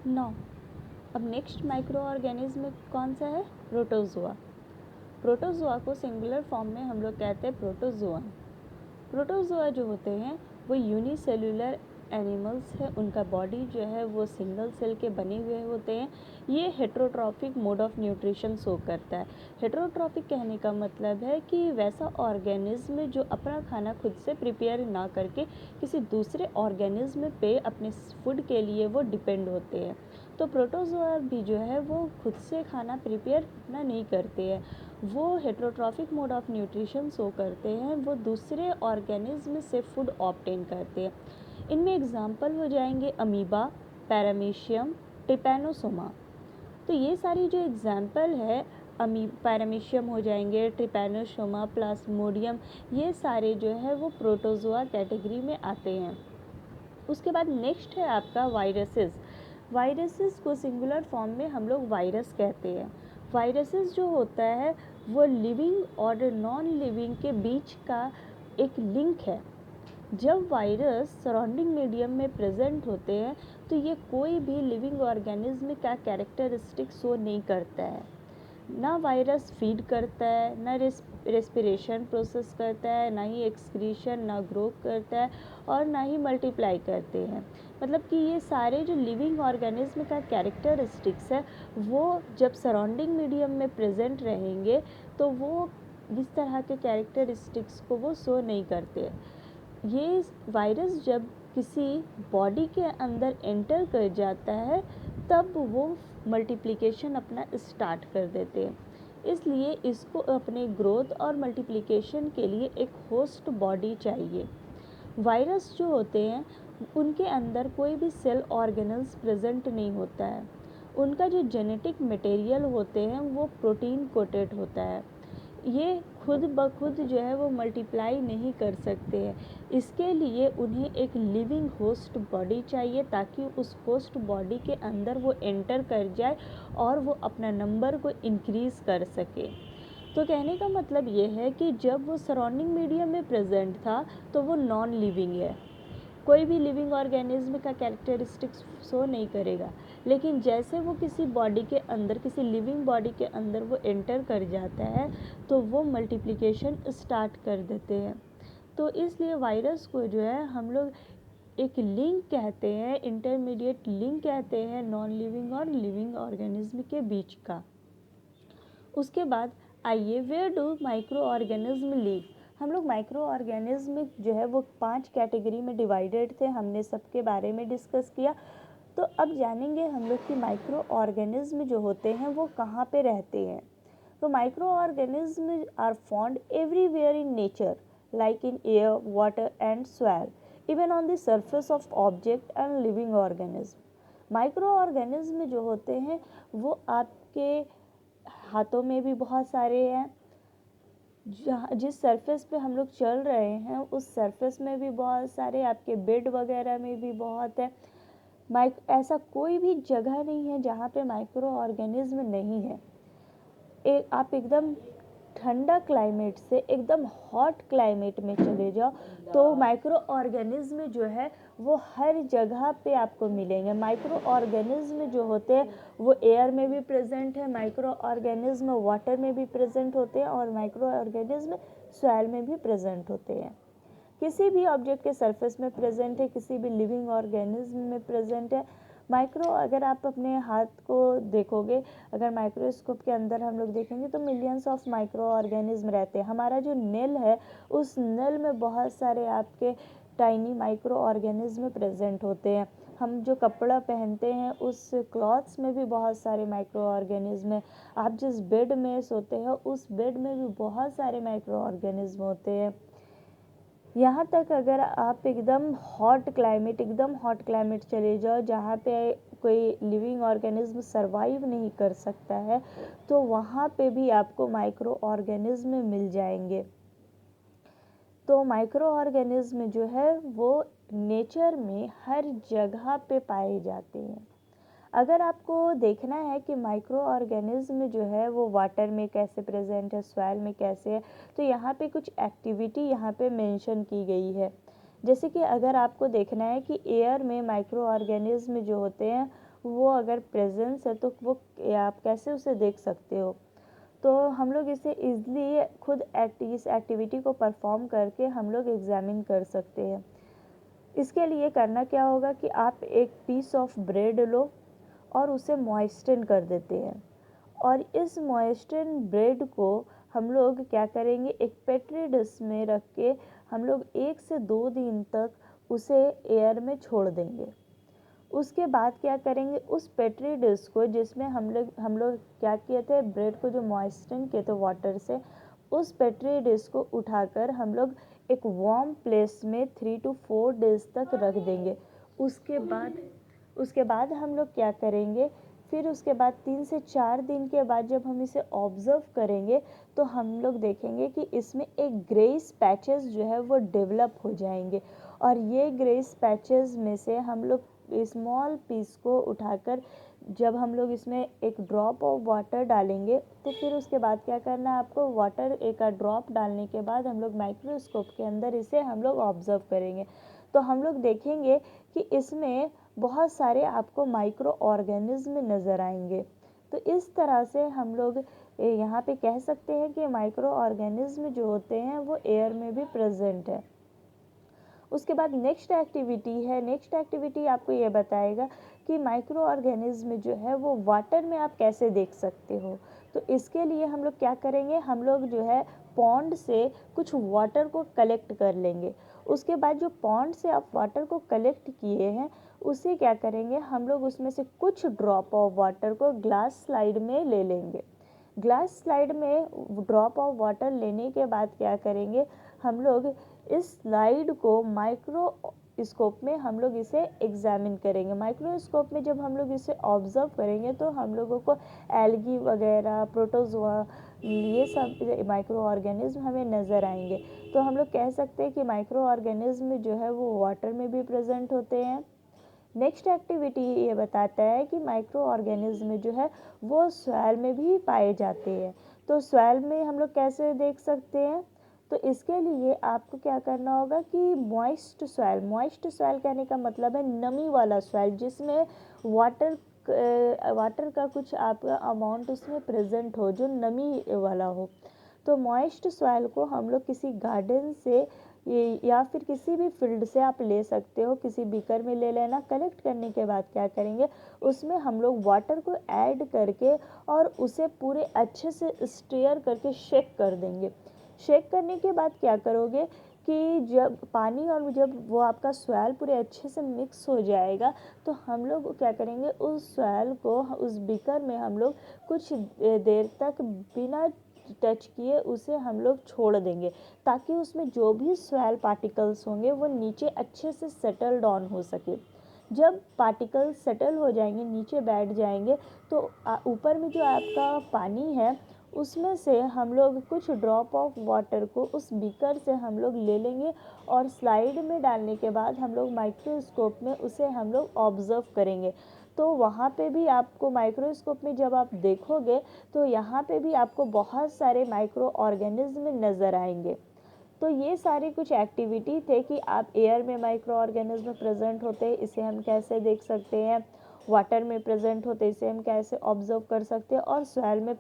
नौ। अब next micro organism कौन सा है? प्रोटोजोआ। प्रोटोजोआ को सिंगुलर फॉर्म में हम लोग कहते हैं प्रोटोजोआ। प्रोटोजोआ जो होते हैं वो यूनिसेल्युलर एनिमल्स है, उनका बॉडी जो है वो सिंगल सेल के बने हुए होते हैं। ये heterotrophic mode of nutrition show करता है। हेट्रोट्रॉफिक कहने का मतलब है कि वैसा ऑर्गेनिज्म जो अपना खाना खुद से प्रिपेयर ना करके किसी दूसरे ऑर्गेनिज्म पे अपने फूड के लिए वो डिपेंड होते हैं। तो प्रोटोजोआ भी जो है वो खुद से खाना प्रिपेयर अपना नहीं करते हैं, वो heterotrophic mode of nutrition show करते हैं, वो दूसरे ऑर्गेनिज्म से फूड ऑब्टेन करते हैं। इनमें एग्जाम्पल हो जाएंगे अमीबा, पैरामीशियम, ट्रिपैनोसोमा। तो ये सारी जो एग्जाम्पल है, पैरामीशियम हो जाएंगे, ट्रिपैनोसोमा, प्लाज्मोडियम, ये सारे जो है वो प्रोटोजोआ कैटेगरी में आते हैं। उसके बाद नेक्स्ट है आपका वायरसेस। वायरसेस को सिंगुलर फॉर्म में हम लोग वायरस कहते हैं। वायरसेस जो होता है वो लिविंग और नॉन लिविंग के बीच का एक लिंक है। जब वायरस सराउंडिंग मीडियम में प्रेजेंट होते हैं तो ये कोई भी लिविंग ऑर्गेनिज्म का कैरेक्टरिस्टिक शो नहीं करता है। ना वायरस फीड करता है, ना रेस्पिरेशन प्रोसेस करता है, ना ही एक्सक्रीशन, ना ग्रो करता है और ना ही मल्टीप्लाई करते हैं। मतलब कि ये सारे जो लिविंग ऑर्गेनिज्म का कैरेक्टरिस्टिक्स है वो जब सराउंडिंग मीडियम में प्रेजेंट रहेंगे तो वो इस तरह के कैरेक्टरिस्टिक्स को वो शो नहीं करते। ये वायरस जब किसी बॉडी के अंदर एंटर कर जाता है तब वो मल्टीप्लिकेशन अपना स्टार्ट कर देते हैं। इसलिए इसको अपने ग्रोथ और मल्टीप्लिकेशन के लिए एक होस्ट बॉडी चाहिए। वायरस जो होते हैं उनके अंदर कोई भी सेल ऑर्गेनल्स प्रेजेंट नहीं होता है। उनका जो जेनेटिक मटेरियल होते हैं वो प्रोटीन कोटेड होता है। ये खुद ब खुद जो है वो मल्टीप्लाई नहीं कर सकते हैं। इसके लिए उन्हें एक लिविंग होस्ट बॉडी चाहिए ताकि उस होस्ट बॉडी के अंदर वो एंटर कर जाए और वो अपना नंबर को इंक्रीज़ कर सके। तो कहने का मतलब ये है कि जब वो सराउंडिंग मीडियम में प्रेजेंट था तो वो नॉन लिविंग है, कोई भी लिविंग ऑर्गेनिज्म का कैरेक्टरिस्टिक्स शो नहीं करेगा। लेकिन जैसे वो किसी बॉडी के अंदर, किसी लिविंग बॉडी के अंदर वो एंटर कर जाता है तो वो मल्टीप्लिकेशन स्टार्ट कर देते हैं। तो इसलिए वायरस को जो है हम लोग एक लिंक कहते हैं, इंटरमीडिएट लिंक कहते हैं नॉन लिविंग और लिविंग ऑर्गेनिज्म के बीच का। उसके बाद आइए where do micro organism live. हम लोग माइक्रो ऑर्गेनिज्म जो है वो 5 कैटेगरी में डिवाइडेड थे, हमने सबके बारे में डिस्कस किया। तो अब जानेंगे हम लोग कि माइक्रो ऑर्गेनिज्म जो होते हैं वो कहाँ पे रहते हैं। तो micro organism are found everywhere in nature like in air, water and soil, even on the surface of object and living organism. Micro organism जो होते हैं वो आपके हाथों में भी बहुत सारे हैं, जिस सरफेस पे हम लोग चल रहे हैं उस सरफेस में भी बहुत सारे, आपके बेड वगैरह में भी बहुत है। ऐसा कोई भी जगह नहीं है जहाँ पे माइक्रो ऑर्गेनिज्म नहीं है। आप एकदम ठंडा क्लाइमेट से एकदम हॉट क्लाइमेट में चले जाओ तो माइक्रो ऑर्गेनिज्म जो है वो हर जगह पे आपको मिलेंगे। माइक्रो ऑर्गेनिज्म जो होते हैं वो एयर में भी प्रेजेंट है, माइक्रो ऑर्गेनिज्म वाटर में भी प्रेजेंट होते हैं और माइक्रो ऑर्गेनिज्म सॉइल में भी प्रेजेंट होते हैं। किसी भी ऑब्जेक्ट के सरफेस में प्रेजेंट है, किसी भी लिविंग ऑर्गेनिज्म में प्रेजेंट है। माइक्रो, अगर आप अपने हाथ को देखोगे, अगर माइक्रोस्कोप के अंदर हम लोग देखेंगे तो मिलियंस ऑफ माइक्रो ऑर्गेनिज्म रहते हैं। हमारा जो नेल है उस नेल में बहुत सारे आपके टाइनी माइक्रो ऑर्गेनिज्म प्रेजेंट होते हैं। हम जो कपड़ा पहनते हैं उस क्लॉथ्स में भी बहुत सारे माइक्रो ऑर्गेनिज्म हैं। आप जिस बेड में सोते हो उस बेड में भी बहुत सारे माइक्रो ऑर्गेनिज्म होते हैं। यहाँ तक अगर आप एकदम हॉट क्लाइमेट चले जाओ जहाँ पे कोई लिविंग ऑर्गेनिज्म सरवाइव नहीं कर सकता है तो वहाँ पे भी आपको माइक्रो ऑर्गेनिज्म मिल जाएंगे। तो माइक्रो ऑर्गेनिज्म जो है वो नेचर में हर जगह पे पाए जाते हैं। अगर आपको देखना है कि माइक्रो ऑर्गेनिज्म जो है वो वाटर में कैसे प्रेजेंट है, सॉइल में कैसे है, तो यहाँ पे कुछ एक्टिविटी यहाँ पे मेंशन की गई है। जैसे कि अगर आपको देखना है कि एयर में माइक्रो ऑर्गेनिज्म जो होते हैं वो अगर प्रेजेंस है तो वो आप कैसे उसे देख सकते हो। तो हम लोग इसे ईज़िली खुद इस एक्टिविटी को परफॉर्म करके हम लोग एग्जामिन कर सकते हैं। इसके लिए करना क्या होगा कि आप एक पीस ऑफ ब्रेड लो और उसे मॉइस्टन कर देते हैं, और इस मॉइस्टन ब्रेड को हम लोग क्या करेंगे, एक पेट्री डिश में रख के हम लोग 1 से 2 दिन तक उसे एयर में छोड़ देंगे। उसके बाद क्या करेंगे, उस पेट्री डिश को जिसमें हम लोग क्या किए थे, ब्रेड को जो मॉइस्चन किए थे वाटर से, उस पेट्री डिश को उठाकर हम लोग एक वार्म प्लेस में 3 to 4 डेज तक रख देंगे। उसके बाद हम लोग क्या करेंगे, फिर उसके बाद 3 से 4 दिन के बाद जब हम इसे ऑब्ज़र्व करेंगे तो हम लोग देखेंगे कि इसमें एक ग्रेस पैचेस जो है वो डेवलप हो जाएंगे, और ये ग्रेस पैचेस में से हम लोग स्मॉल पीस को उठाकर जब हम लोग इसमें एक ड्रॉप ऑफ वाटर डालेंगे, तो फिर उसके बाद क्या करना है आपको, वाटर एक ड्रॉप डालने के बाद हम लोग माइक्रोस्कोप के अंदर इसे हम लोग ऑब्ज़र्व करेंगे। तो हम लोग देखेंगे कि इसमें बहुत सारे आपको माइक्रो ऑर्गेनिज्म नज़र आएंगे। तो इस तरह से हम लोग यहाँ पे कह सकते हैं कि माइक्रो ऑर्गेनिज्म जो होते हैं वो एयर में भी प्रेजेंट है। उसके बाद नेक्स्ट एक्टिविटी आपको ये बताएगा कि माइक्रो ऑर्गेनिज्म जो है वो वाटर में आप कैसे देख सकते हो। तो इसके लिए हम लोग क्या करेंगे, हम लोग जो है पॉन्ड से कुछ वाटर को कलेक्ट कर लेंगे। उसके बाद जो पॉन्ड से आप वाटर को कलेक्ट किए हैं उसे क्या करेंगे, हम लोग उसमें से कुछ ड्रॉप ऑफ वाटर को ग्लास स्लाइड में ले लेंगे। ग्लास स्लाइड में ड्रॉप ऑफ वाटर लेने के बाद क्या करेंगे, हम लोग इस स्लाइड को माइक्रोस्कोप में हम लोग इसे एग्जामिन करेंगे। माइक्रोस्कोप में जब हम लोग इसे ऑब्जर्व करेंगे तो हम लोगों को एल्गी वगैरह, प्रोटोजोआ, ये सब माइक्रो ऑर्गेनिज्म हमें नज़र आएंगे। तो हम लोग कह सकते हैं कि माइक्रो ऑर्गेनिज्म जो है वो वाटर में भी प्रेजेंट होते हैं। नेक्स्ट एक्टिविटी ये बताता है कि माइक्रो ऑर्गेनिज्म जो है वो सॉइल में भी पाए जाते हैं। तो सॉइल में हम लोग कैसे देख सकते हैं, तो इसके लिए आपको क्या करना होगा कि मॉइस्ट सॉइल कहने का मतलब है नमी वाला सॉइल, जिसमें वाटर का कुछ आपका अमाउंट उसमें प्रेजेंट हो, जो नमी वाला हो। तो मॉइस्ट सॉइल को हम लोग किसी गार्डन से या फिर किसी भी फील्ड से आप ले सकते हो, किसी बीकर में ले लेना। कलेक्ट करने के बाद क्या करेंगे, उसमें हम लोग वाटर को ऐड करके और उसे पूरे अच्छे से स्टीयर करके शेक कर देंगे। शेक करने के बाद क्या करोगे कि जब पानी और जब वो आपका सॉइल पूरे अच्छे से मिक्स हो जाएगा तो हम लोग क्या करेंगे, उस सॉइल को उस बीकर में हम लोग कुछ देर तक बिना टच किए उसे हम लोग छोड़ देंगे, ताकि उसमें जो भी सॉइल पार्टिकल्स होंगे वो नीचे अच्छे से सेटल डाउन हो सके। जब पार्टिकल्स सेटल हो जाएंगे, नीचे बैठ जाएंगे, तो ऊपर में जो आपका पानी है उसमें से हम लोग कुछ ड्रॉप ऑफ वाटर को उस बीकर से हम लोग ले लेंगे, और स्लाइड में डालने के बाद हम लोग माइक्रोस्कोप में उसे हम लोग ऑब्ज़र्व करेंगे। तो वहाँ पे भी आपको माइक्रोस्कोप में जब आप देखोगे तो यहाँ पे भी आपको बहुत सारे माइक्रो ऑर्गेनिज्म नज़र आएंगे। तो ये सारी कुछ एक्टिविटी थे कि आप एयर में माइक्रो ऑर्गेनिज्म प्रेजेंट होते हैं, इसे हम कैसे देख सकते हैं, वाटर में प्रेजेंट होते इसे हम कैसे ऑब्जर्व कर सकते हैं, और सॉइल में